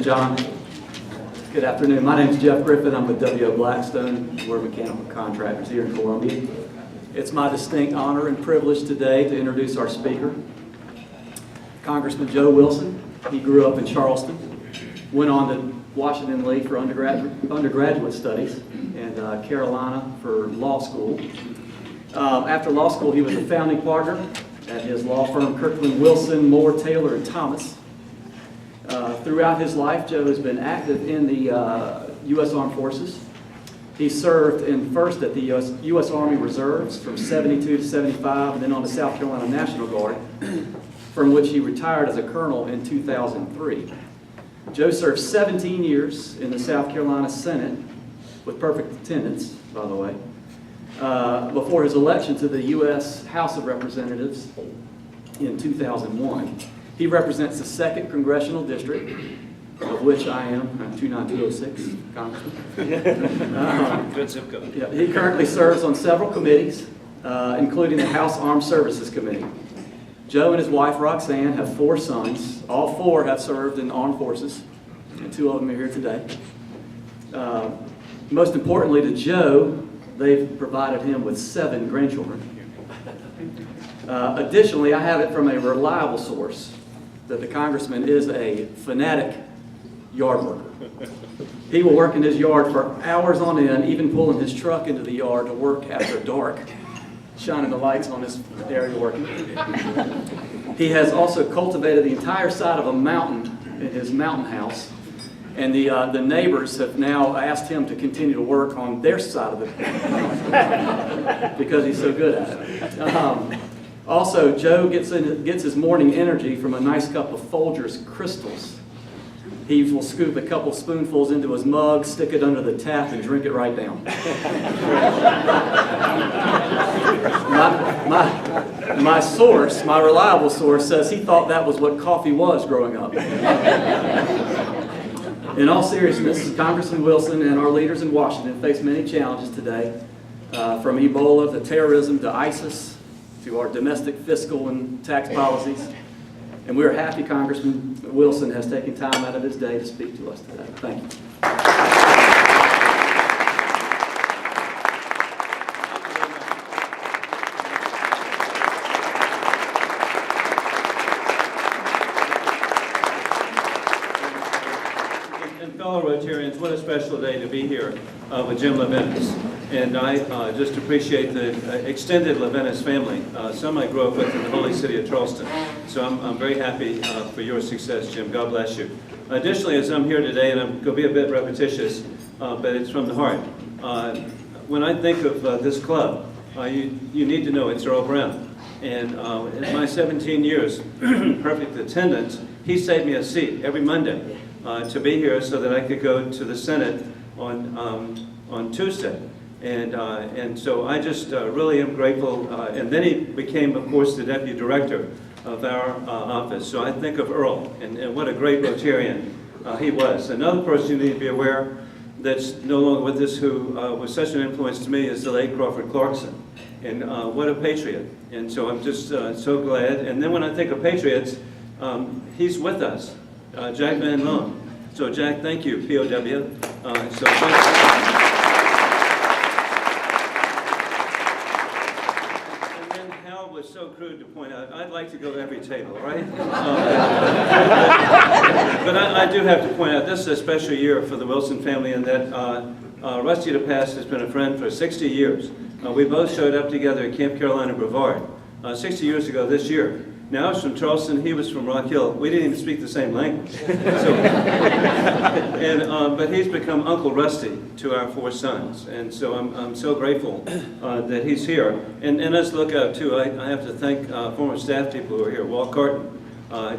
John. Good afternoon. My name is Jeff Griffin. I'm with W.O. Blackstone. We're mechanical contractors here in Columbia. It's my distinct honor and privilege today to introduce our speaker, Congressman Joe Wilson. He grew up in Charleston, went on to Washington Lee for undergraduate studies, and Carolina for law school. After law school, he was a founding partner at his law firm, Kirkland, Wilson, Moore, Taylor, and Thomas. Throughout his life, Joe has been active in the U.S. Armed Forces. He served first at the U.S. Army Reserves from 72 to 75, and then on the South Carolina National Guard, from which he retired as a colonel in 2003. Joe served 17 years in the South Carolina Senate, with perfect attendance, by the way, before his election to the U.S. House of Representatives in 2001. He represents the 2nd Congressional District, of which I am. I'm 29206, Congressman. Good zip code. Yeah, he currently serves on several committees, including the House Armed Services Committee. Joe and his wife, Roxanne, have 4 sons. All 4 have served in the armed forces, and 2 of them are here today. Most importantly to Joe, they've provided him with 7 grandchildren. Additionally, I have it from a reliable source that the congressman is a fanatic yard worker. He will work in his yard for hours on end, even pulling his truck into the yard to work after dark, shining the lights on his area working. He has also cultivated the entire side of a mountain in his mountain house, and the neighbors have now asked him to continue to work on their side of it because he's so good at it. Also, Joe gets his morning energy from a nice cup of Folgers Crystals. He will scoop a couple spoonfuls into his mug, stick it under the tap, and drink it right down. My source, my reliable source, says he thought that was what coffee was growing up. In all seriousness, Congressman Wilson and our leaders in Washington face many challenges today, from Ebola to terrorism to ISIS, to our domestic fiscal and tax policies. And we're happy Congressman Wilson has taken time out of his day to speak to us today. Thank you. And fellow Rotarians, what a special day to be here with Jim Levinas. And I just appreciate the extended Levinas family. Some I grew up with in the holy city of Charleston. So I'm very happy for your success, Jim. God bless you. Additionally, as I'm here today, and I'm going to be a bit repetitious, but it's from the heart. When I think of this club, you need to know it's Earl Brown. And in my 17 years, perfect attendance, he saved me a seat every Monday to be here so that I could go to the Senate on Tuesday. And so I just really am grateful. And then he became, of course, the deputy director of our office. So I think of Earl, and what a great Rotarian he was. Another person you need to be aware that's no longer with us who was such an influence to me is the late Crawford Clarkson. And what a patriot. And so I'm just so glad. And then when I think of patriots, he's with us, Jack Van Loan. So Jack, thank you, POW. So thank you. Was so crude to point out, I'd like to go to every table, right? But I do have to point out, this is a special year for the Wilson family in that Rusty DePass has been a friend for 60 years. We both showed up together at Camp Carolina Brevard 60 years ago this year. Now I was from Charleston, he was from Rock Hill. We didn't even speak the same language. But he's become Uncle Rusty to our 4 sons. And so I'm so grateful that he's here. And let's look out too, I have to thank former staff people who are here. Walt Carton,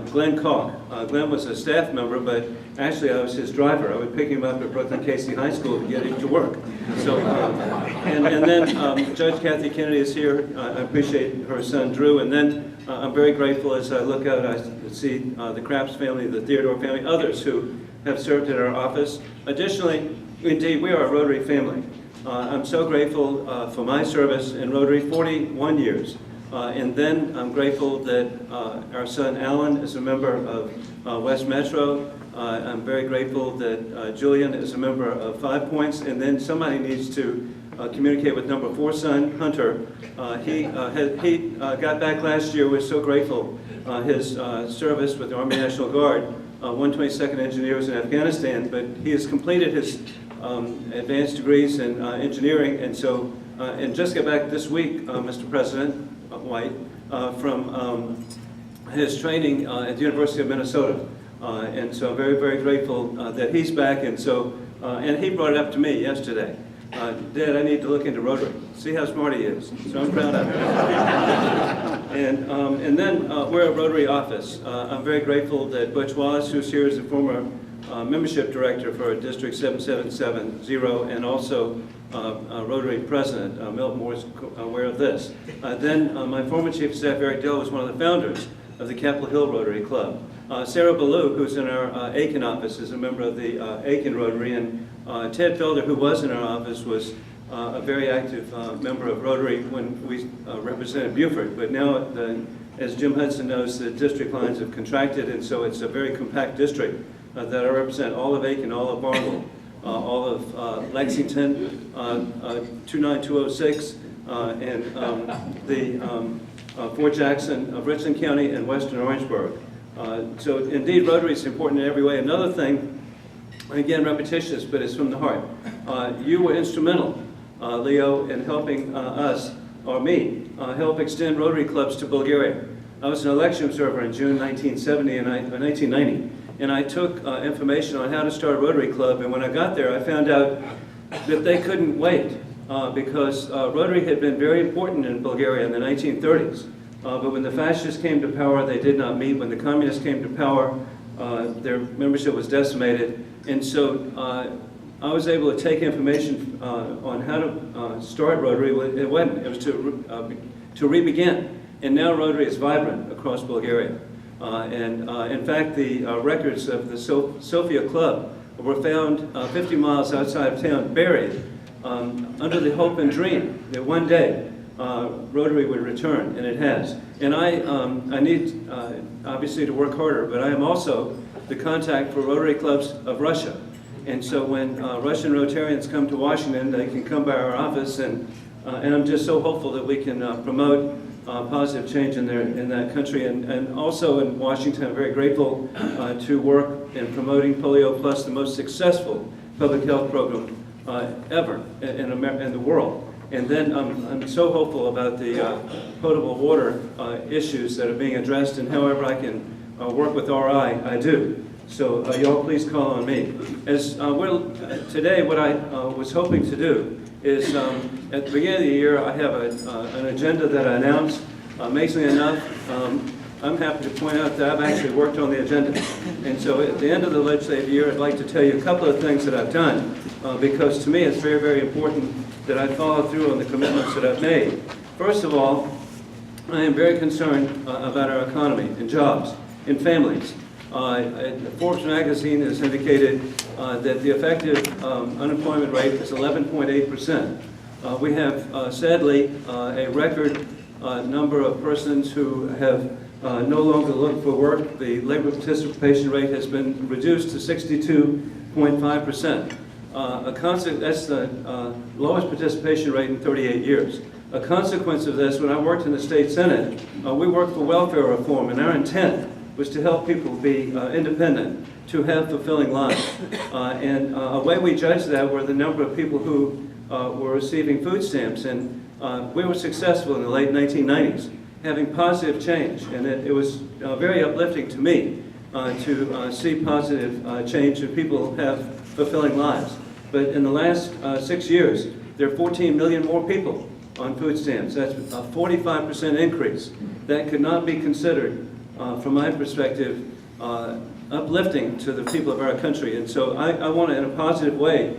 Glenn Koch. Glenn was a staff member, but actually I was his driver. I would pick him up at Brooklyn Casey High School to get him to work. So, and then Judge Kathy Kennedy is here. I appreciate her son Drew. And then I'm very grateful as I look out, I see the Krapps family, the Theodore family, others who have served in our office. Additionally, indeed, we are a Rotary family. I'm so grateful for my service in Rotary, 41 years. And then I'm grateful that our son Alan is a member of West Metro. I'm very grateful that Julian is a member of 5 Points, and then somebody needs to communicate with number 4 son, Hunter. He got back last year. We're so grateful. His service with the Army National Guard, 122nd Engineers in Afghanistan, but he has completed his advanced degrees in engineering, and so, and just got back this week, Mr. President White, from his training at the University of Minnesota. And so I'm very, very grateful that he's back, and so, and he brought it up to me yesterday. Dad, I need to look into Rotary, see how smart he is. So I'm proud of him. And then we're a Rotary office. I'm very grateful that Butch Wallace, who's here as a former membership director for District 7770, and also Rotary President, Milton Moore's aware of this. Then my former Chief of Staff, Eric Dill, was one of the founders of the Capitol Hill Rotary Club. Sarah Ballou, who's in our Aiken office, is a member of the Aiken Rotary, and Ted Felder, who was in our office, was a very active member of Rotary when we represented Beaufort. But now, as Jim Hudson knows, the district lines have contracted, and so it's a very compact district that I represent all of Aiken, all of Barnwell, all of Lexington, 29206, and the Fort Jackson of Richland County and Western Orangeburg. So indeed, Rotary is important in every way. Another thing, and again repetitious, but it's from the heart. You were instrumental, Leo, in helping us, or me, help extend Rotary clubs to Bulgaria. I was an election observer in June 1990, and I took information on how to start a Rotary club, and when I got there, I found out that they couldn't wait because Rotary had been very important in Bulgaria in the 1930s. But when the fascists came to power, they did not meet. When the communists came to power, their membership was decimated. And so I was able to take information on how to start Rotary. It was to re-begin. And now Rotary is vibrant across Bulgaria. In fact, the records of the Sofia Club were found 50 miles outside of town, buried under the hope and dream that one day Rotary would return, and it has. And I need, obviously, to work harder, but I am also the contact for Rotary clubs of Russia. And so when Russian Rotarians come to Washington, they can come by our office, and I'm just so hopeful that we can promote positive change in that country. And also in Washington, I'm very grateful to work in promoting Polio Plus, the most successful public health program ever in the world. And then I'm so hopeful about the potable water issues that are being addressed, and however I can work with RI, I do. So y'all please call on me. Today, what I was hoping to do is, at the beginning of the year, I have an agenda that I announced. Amazingly enough, I'm happy to point out that I've actually worked on the agenda. And so at the end of the legislative year, I'd like to tell you a couple of things that I've done, because to me it's very, very important that I follow through on the commitments that I've made. First of all, I am very concerned about our economy and jobs and families. Forbes magazine has indicated that the effective unemployment rate is 11.8%. We have, sadly, a record number of persons who have no longer looked for work. The labor participation rate has been reduced to 62.5%. That's the lowest participation rate in 38 years. A consequence of this, when I worked in the state senate, we worked for welfare reform, and our intent was to help people be independent, to have fulfilling lives. And a way we judged that were the number of people who were receiving food stamps, and we were successful in the late 1990s, having positive change, and it was very uplifting to me to see positive change and people have fulfilling lives. But in the last 6 years, there are 14 million more people on food stamps. That's a 45% increase. That could not be considered, from my perspective, uplifting to the people of our country. And so I want to, in a positive way,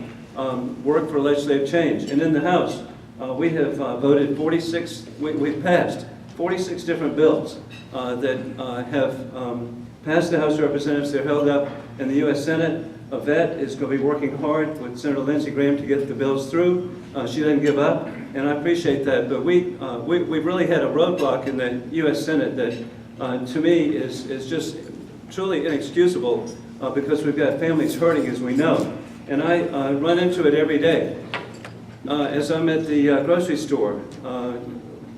work for legislative change. And in the House, we have voted we've passed 46 different bills that have passed the House of Representatives. They're held up in the U.S. Senate. Yvette is going to be working hard with Senator Lindsey Graham to get the bills through. She didn't give up, and I appreciate that. But we've really had a roadblock in the U.S. Senate that, to me, is just truly inexcusable because we've got families hurting, as we know. And I run into it every day. As I'm at the grocery store,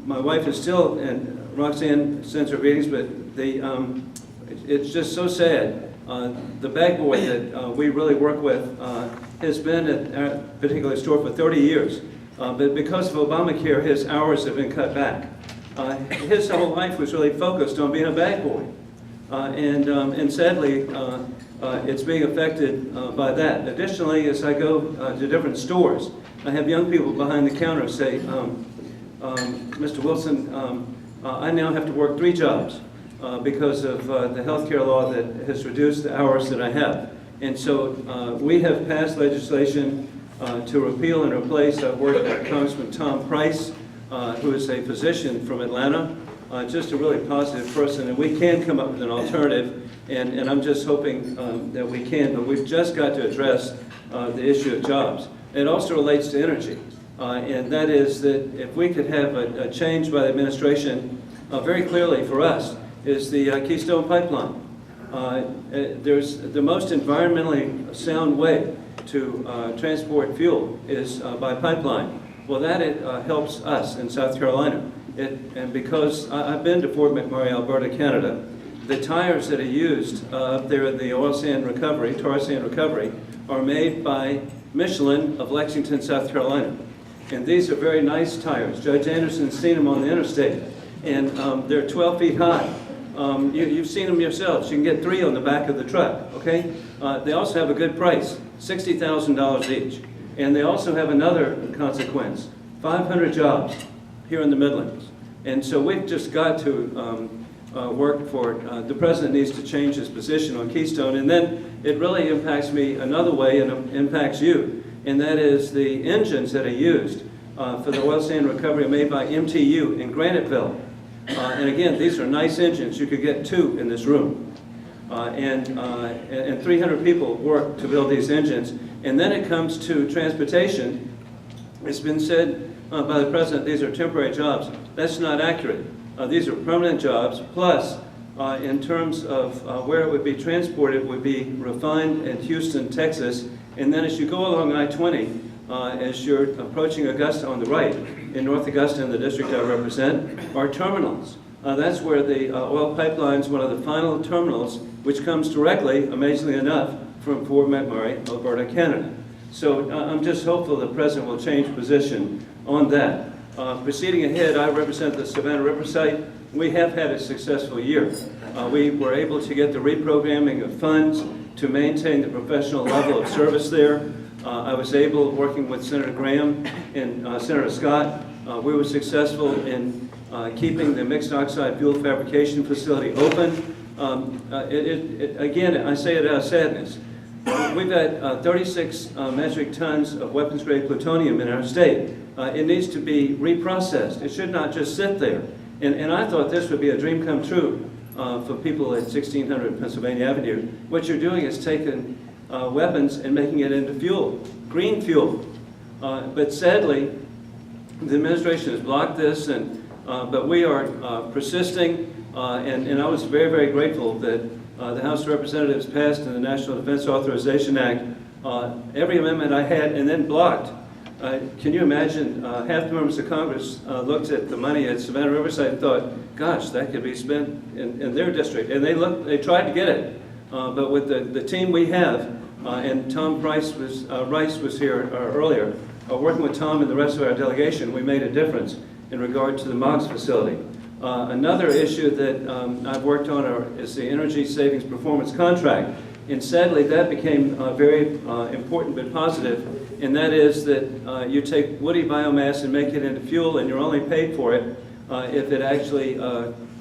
my wife is still, and Roxanne sends her greetings, but it's just so sad. The bag boy that we really work with has been at our particular store for 30 years. But because of Obamacare, his hours have been cut back. His whole life was really focused on being a bag boy. And sadly, it's being affected by that. Additionally, as I go to different stores, I have young people behind the counter say, Mr. Wilson, I now have to work 3 jobs because of the health care law that has reduced the hours that I have. And so we have passed legislation to repeal and replace. I've worked with Congressman Tom Price, who is a physician from Atlanta, just a really positive person, and we can come up with an alternative, and I'm just hoping that we can, but we've just got to address the issue of jobs. It also relates to energy, and that is that if we could have a change by the administration, very clearly for us, is the Keystone Pipeline. There's the most environmentally sound way to transport fuel is by pipeline. Well, that helps us in South Carolina. And because I've been to Fort McMurray, Alberta, Canada, the tires that are used up there in the oil sand recovery, tar sand recovery, are made by Michelin of Lexington, South Carolina. And these are very nice tires. Judge Anderson's seen them on the interstate. And they're 12 feet high. You've seen them yourselves. You can get 3 on the back of the truck, okay? They also have a good price, $60,000 each. And they also have another consequence, 500 jobs here in the Midlands. And so we've just got to work for, the president needs to change his position on Keystone. And then it really impacts me another way, and it impacts you. And that is the engines that are used for the oil sand recovery are made by MTU in Graniteville. And again, these are nice engines. You could get 2 in this room. And 300 people work to build these engines. And then it comes to transportation. It's been said by the president, these are temporary jobs. That's not accurate. These are permanent jobs, plus in terms of where it would be transported, would be refined in Houston, Texas, and then as you go along I-20, as you're approaching Augusta on the right, in North Augusta in the district I represent, are terminals. That's where the oil pipeline is one of the final terminals, which comes directly, amazingly enough, from Fort McMurray, Alberta, Canada. So I'm just hopeful the president will change position on that. Proceeding ahead, I represent the Savannah River site. We have had a successful year. We were able to get the reprogramming of funds to maintain the professional level of service there. I was able, working with Senator Graham and Senator Scott, we were successful in keeping the mixed oxide fuel fabrication facility open. Again, I say it out of sadness. We've got 36 metric tons of weapons-grade plutonium in our state. It needs to be reprocessed. It should not just sit there. And I thought this would be a dream come true for people at 1600 Pennsylvania Avenue. What you're doing is taking weapons and making it into fuel, green fuel. But sadly, the administration has blocked this, but we are persisting, and I was very, very grateful that the House of Representatives passed in the National Defense Authorization Act every amendment I had and then blocked. Can you imagine, half the members of Congress looked at the money at Savannah Riverside and thought, gosh, that could be spent in their district. And they tried to get it. But with the team we have, and Tom Rice was here earlier, working with Tom and the rest of our delegation, we made a difference in regard to the MOGS facility. Another issue that I've worked on is the Energy Savings Performance Contract. And sadly, that became very important but positive, and that is that you take woody biomass and make it into fuel, and you're only paid for it if it actually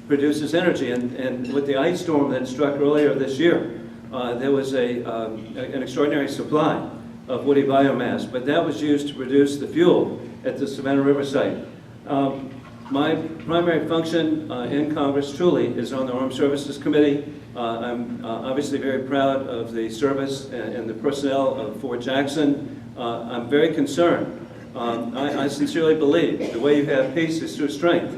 produces energy. And with the ice storm that struck earlier this year, there was an extraordinary supply of woody biomass, but that was used to produce the fuel at the Savannah River site. My primary function in Congress truly is on the Armed Services Committee. I'm obviously very proud of the service and the personnel of Fort Jackson. I'm very concerned. I sincerely believe the way you have peace is through strength.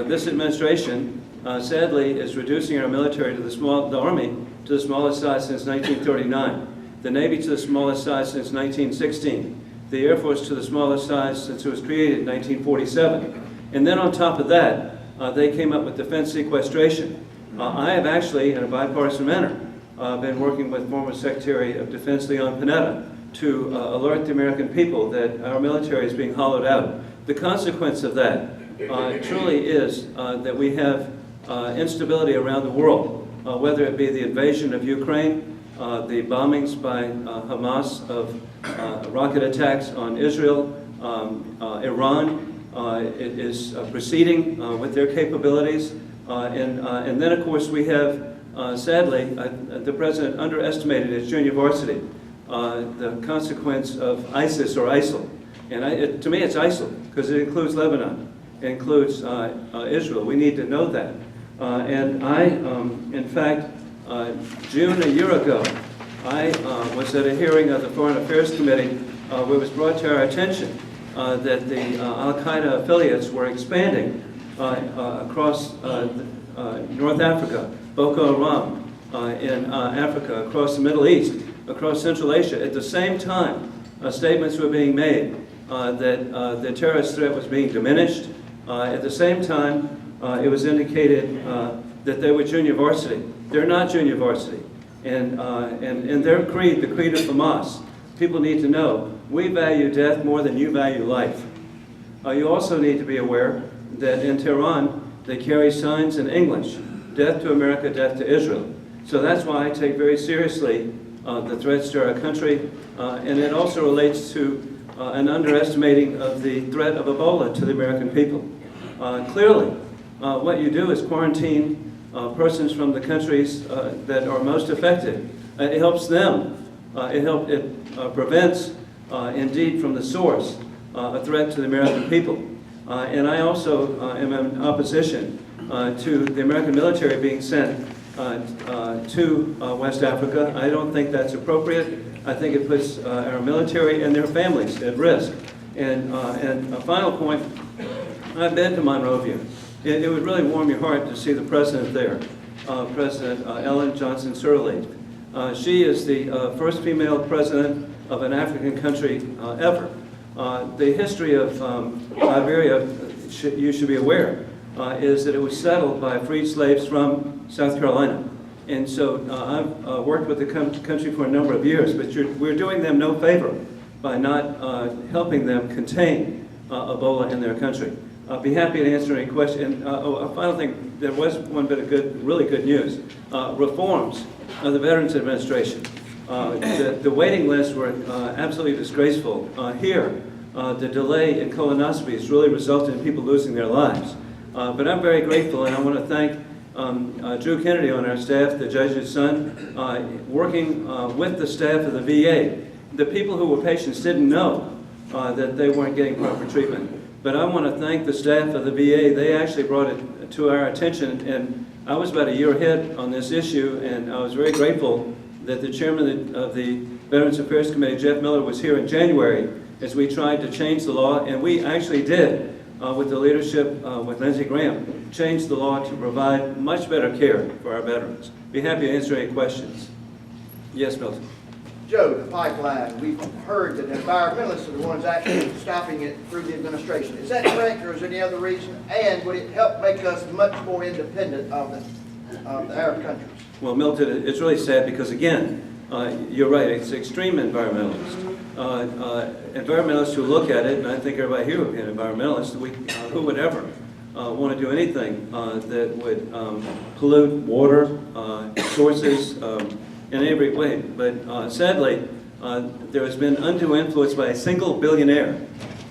This administration, sadly, is reducing our military to the Army to the smallest size since 1939, the Navy to the smallest size since 1916, the Air Force to the smallest size since it was created in 1947. And then on top of that, they came up with defense sequestration. I have actually, in a bipartisan manner, been working with former Secretary of Defense Leon Panetta to alert the American people that our military is being hollowed out. The consequence of that truly is that we have instability around the world, whether it be the invasion of Ukraine, the bombings by Hamas of rocket attacks on Israel, Iran is proceeding with their capabilities, and then of course we have, sadly, the President underestimated his junior varsity, the consequence of ISIS or ISIL. And to me it's ISIL because it includes Lebanon, it includes Israel. We need to know that. And I, in fact, June a year ago, I was at a hearing of the Foreign Affairs Committee where it was brought to our attention that the Al-Qaeda affiliates were expanding across North Africa, Boko Haram in Africa, across the Middle East, across Central Asia. At the same time, statements were being made that the terrorist threat was being diminished. At the same time, it was indicated that they were junior varsity. They're not junior varsity. And their creed, the creed of Hamas, people need to know, we value death more than you value life. You also need to be aware that in Tehran, they carry signs in English, death to America, death to Israel. So that's why I take very seriously the threats to our country, and it also relates to an underestimating of the threat of Ebola to the American people. Clearly, what you do is quarantine persons from the countries that are most affected. It helps them. It prevents, indeed, from the source, a threat to the American people. And I also am in opposition to the American military being sent to West Africa. I don't think that's appropriate. I think it puts our military and their families at risk. And a final point, I've been to Monrovia. It would really warm your heart to see the president there, President Ellen Johnson Sirleaf. She is the first female president of an African country ever. The history of Liberia, you should be aware, is that it was settled by freed slaves from South Carolina. And so I've worked with the country for a number of years, but we're doing them no favor by not helping them contain Ebola in their country. I'll be happy to answer any question. A final thing, there was one bit of really good news. Reforms of the Veterans Administration. The waiting lists were absolutely disgraceful. Here, the delay in colonoscopies really resulted in people losing their lives. But I'm very grateful, and I want to thank Drew Kennedy on our staff, the judge's son, working with the staff of the VA. The people who were patients didn't know that they weren't getting proper treatment. But I want to thank the staff of the VA. They actually brought it to our attention, and I was about a year ahead on this issue, and I was very grateful that the chairman of the Veterans Affairs Committee, Jeff Miller, was here in January as we tried to change the law, and we actually did, with the leadership with Lindsey Graham, change the law to provide much better care for our veterans. Be happy to answer any questions. Yes, Milton. Joe, the pipeline, we've heard that environmentalists are the ones actually stopping it through the administration. Is that correct, or is there any other reason? And would it help make us much more independent of the Arab countries? Well, Milton, it's really sad because, again, you're right, it's extreme environmentalists. Environmentalists who look at it, and I think everybody here would be an environmentalist, who would ever want to do anything that would pollute water, sources, in every way. But sadly, there has been undue influence by a single billionaire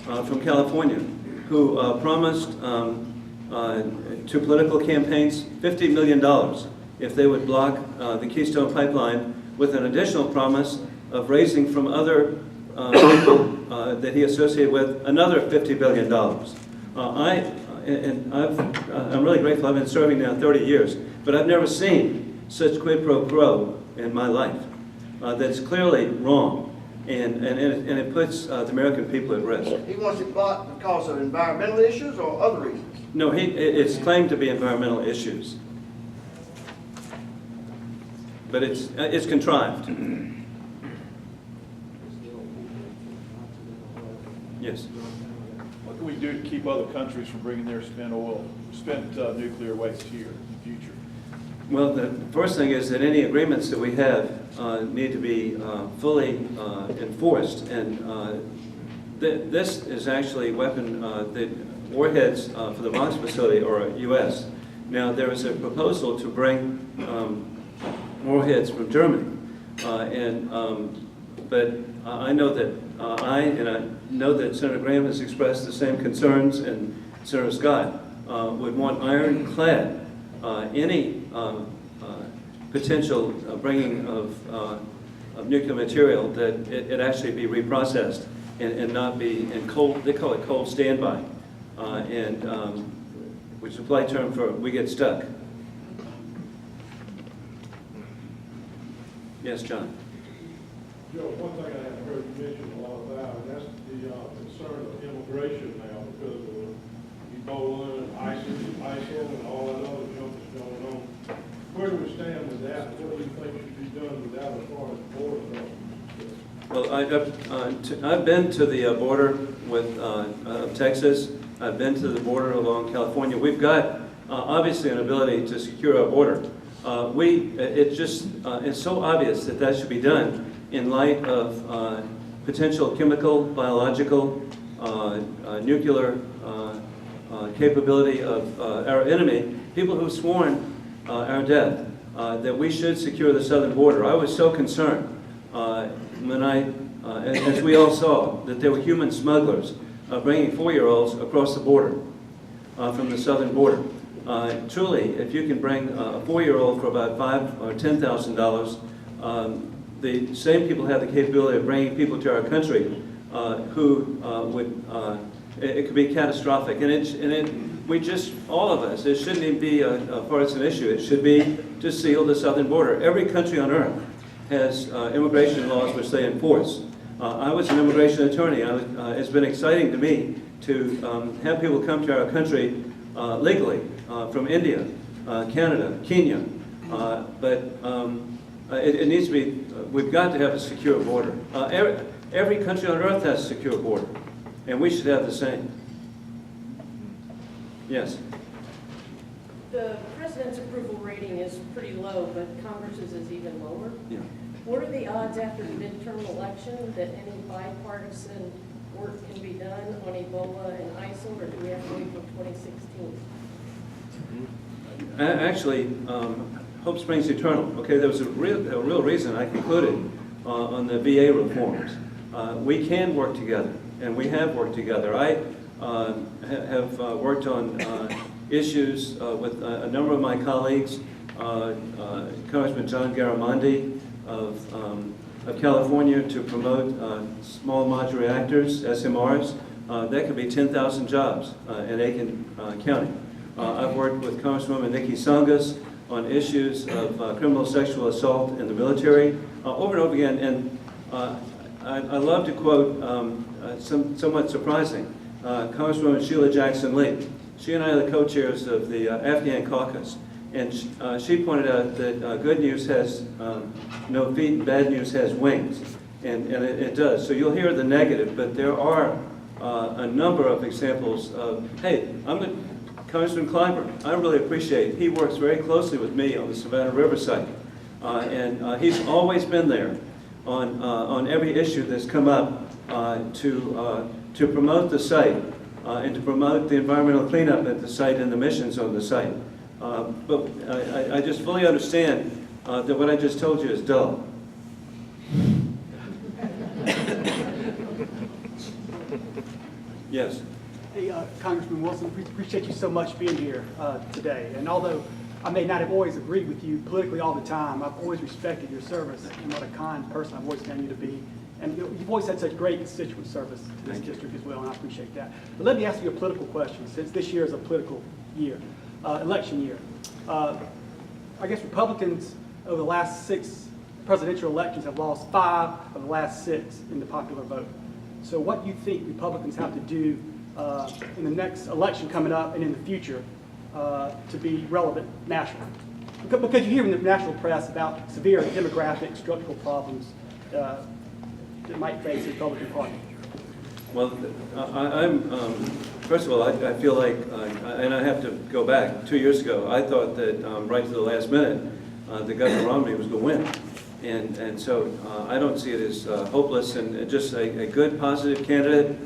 from California who promised to political campaigns $50 million if they would block the Keystone Pipeline, with an additional promise of raising from other people that he associated with another $50 billion. I'm really grateful. I've been serving now 30 years, but I've never seen such quid pro quo in my life. That's clearly wrong, and it puts the American people at risk. He wants it blocked because of environmental issues or other reasons? No, it's claimed to be environmental issues. but it's contrived. Yes. What can we do to keep other countries from bringing their spent nuclear waste here in the future? Well, the first thing is that any agreements that we have need to be fully enforced, and this is actually the warheads for the Mox facility are U.S. Now, there is a proposal to bring warheads from Germany, but I know that I know that Senator Graham has expressed the same concerns, and Senator Scott would want ironclad any potential bringing of nuclear material, that it actually be reprocessed and not be in cold, they call it cold standby, which is a polite term for we get stuck. Yes, John. Joe, one thing I haven't heard you mention a lot about, and that's the concern of immigration now because of Ebola and ISIL and all that other junk that's going on. Where do we stand with that? What do you think should be done with that as far as border goes? Well, I've been to the border with Texas. I've been to the border along California. We've got obviously an ability to secure our border. It's so obvious that that should be done in light of potential chemical, biological, nuclear capability of our enemy, people who've sworn our death, that we should secure the southern border. I was so concerned when as we all saw, that there were human smugglers bringing 4-year-olds across the border from the southern border. Truly, if you can bring a 4-year-old for about $5,000 or $10,000, the same people have the capability of bringing people to our country who it could be catastrophic. All of us, it shouldn't even be a partisan issue. It should be to seal the southern border. Every country on earth has immigration laws which they enforce. I was an immigration attorney. It's been exciting to me to have people come to our country legally from India, Canada, Kenya, but it needs to be, we've got to have a secure border. Every country on earth has a secure border, and we should have the same. Yes? The president's approval rating is pretty low, but Congress's is even lower. Yeah. What are the odds after the midterm election that any bipartisan work can be done on Ebola and ISIL, or do we have to wait till 2016? Actually, hope springs eternal. Okay, there was a real reason I concluded on the VA reforms. We can work together, and we have worked together. I have worked on issues with a number of my colleagues, Congressman John Garamendi of California, to promote small modular reactors, SMRs. That could be 10,000 jobs in Aiken County. I've worked with Congresswoman Nikki Songas on issues of criminal sexual assault in the military over and over again. And I love to quote somewhat surprising Congresswoman Sheila Jackson Lee. She and I are the co-chairs of the Afghan caucus. And she pointed out that good news has no feet and bad news has wings. And it does. So you'll hear the negative, but there are a number of examples of, hey, Congressman Clyburn, I really appreciate, he works very closely with me on the Savannah River site. And he's always been there on every issue that's come up to promote the site and to promote the environmental cleanup at the site and the missions on the site. But I just fully understand that what I just told you is dull. Yes. Hey, Congressman Wilson, appreciate you so much being here today. And although I may not have always agreed with you politically all the time, I've always respected your service and what a kind person I've always found you to be. And you've always had such great constituent service to this district as well, and I appreciate that. But let me ask you a political question, since this year is a political year, election year. I guess Republicans over the last 6 presidential elections have lost 5 of the last 6 in the popular vote. So what do you think Republicans have to do in the next election coming up and in the future to be relevant nationally? Because you hear in the national press about severe demographic structural problems that might face the Republican Party. Well, first of all, I feel like, and I have to go back, 2 years ago, I thought that right to the last minute, the Governor Romney was going to win. And so I don't see it as hopeless and just a good, positive candidate.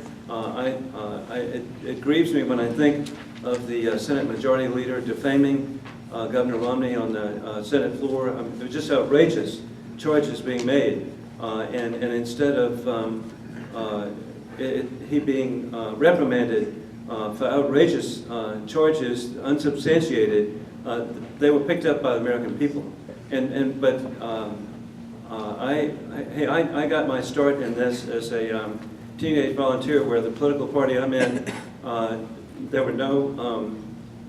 It grieves me when I think of the Senate Majority Leader defaming Governor Romney on the Senate floor. They're just outrageous charges being made. And instead of he being reprimanded for outrageous charges, unsubstantiated, they were picked up by the American people. But I got my start in this as a teenage volunteer, where the political party I'm in, there were no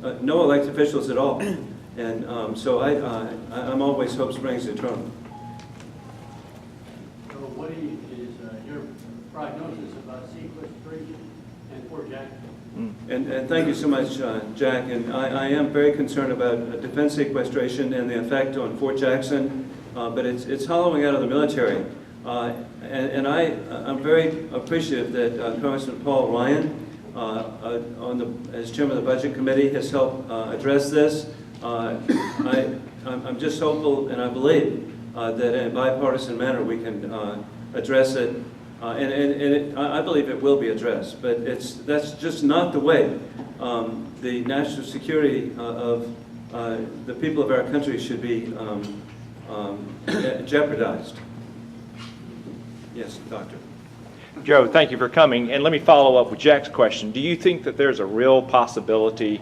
elected officials at all, and so I'm always Hope Springs eternal. So what is your prognosis about sequestration and Fort Jackson? And thank you so much, Jack. And I am very concerned about defense sequestration and the effect on Fort Jackson, but it's hollowing out of the military. And I'm very appreciative that Congressman Paul Ryan, as chairman of the Budget Committee, has helped address this. I'm just hopeful, and I believe that in a bipartisan manner we can address it. I believe it will be addressed, but that's just not the way the national security of the people of our country should be jeopardized. Yes, Doctor. Joe, thank you for coming. And let me follow up with Jack's question. Do you think that there's a real possibility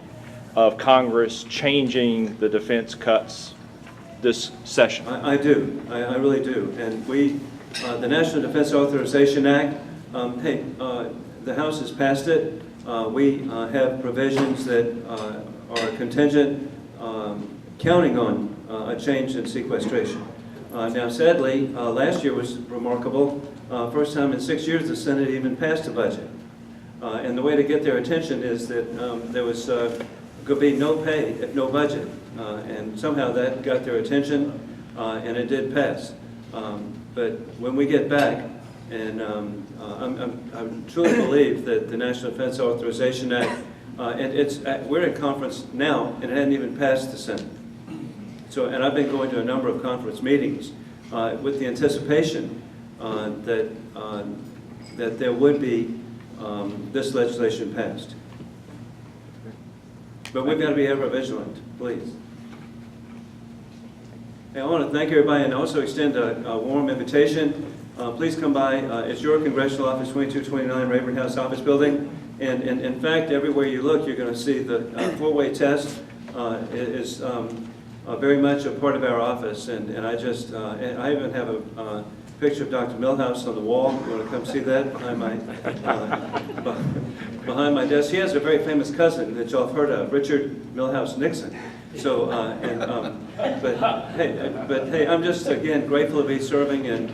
of Congress changing the defense cuts this session? I do. I really do. And the National Defense Authorization Act, the House has passed it. We have provisions that are contingent, counting on a change in sequestration. Now, sadly, last year was remarkable. First time in 6 years the Senate even passed a budget. And the way to get their attention is that there was could be no pay if no budget. And somehow that got their attention, and it did pass. But when we get back, and I truly believe that the National Defense Authorization Act, and we're in conference now, and it hadn't even passed the Senate. So, and I've been going to a number of conference meetings with the anticipation that there would be this legislation passed. But we've got to be ever vigilant, please. Hey, I want to thank everybody and also extend a warm invitation. Please come by. It's your congressional office, 2229 Rayburn House Office Building. And in fact, everywhere you look, you're going to see the four-way test is very much a part of our office. And I even have a picture of Dr. Milhouse on the wall. You want to come see that behind my desk? He has a very famous cousin that y'all have heard of, Richard Milhouse Nixon. So, but hey, I'm just again grateful to be serving, and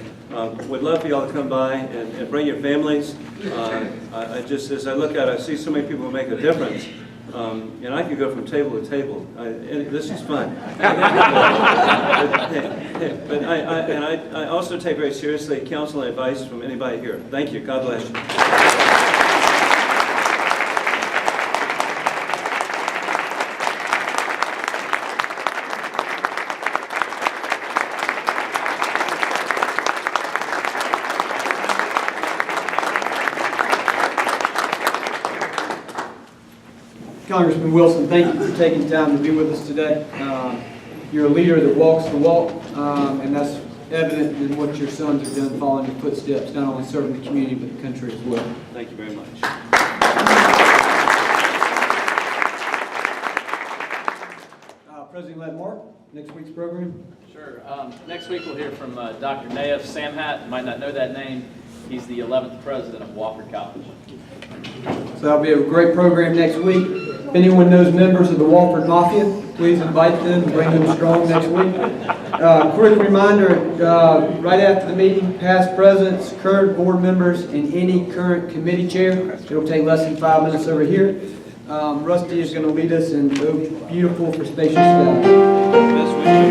would love for y'all to come by and bring your families. I just, as I look out, I see so many people who make a difference. And I could go from table to table. This is fun. But I also take very seriously counsel and advice from anybody here. Thank you. God bless you. Congressman Wilson, thank you for taking time to be with us today. You're a leader that walks the walk, and that's evident in what your sons have done, following your footsteps, not only serving the community but the country as well. Thank you very much. President-elect Mark, next week's program. Sure. Next week we'll hear from Dr. Naif Samhat. You might not know that name. He's the 11th president of Wofford College. So that'll be a great program next week. If anyone knows members of the Wofford Mafia, please invite them and bring them strong next week. Quick reminder, right after the meeting, past presidents, current board members, and any current committee chair. It'll take less than 5 minutes over here. Rusty is going to lead us in beautiful for spacious step. Best wishes.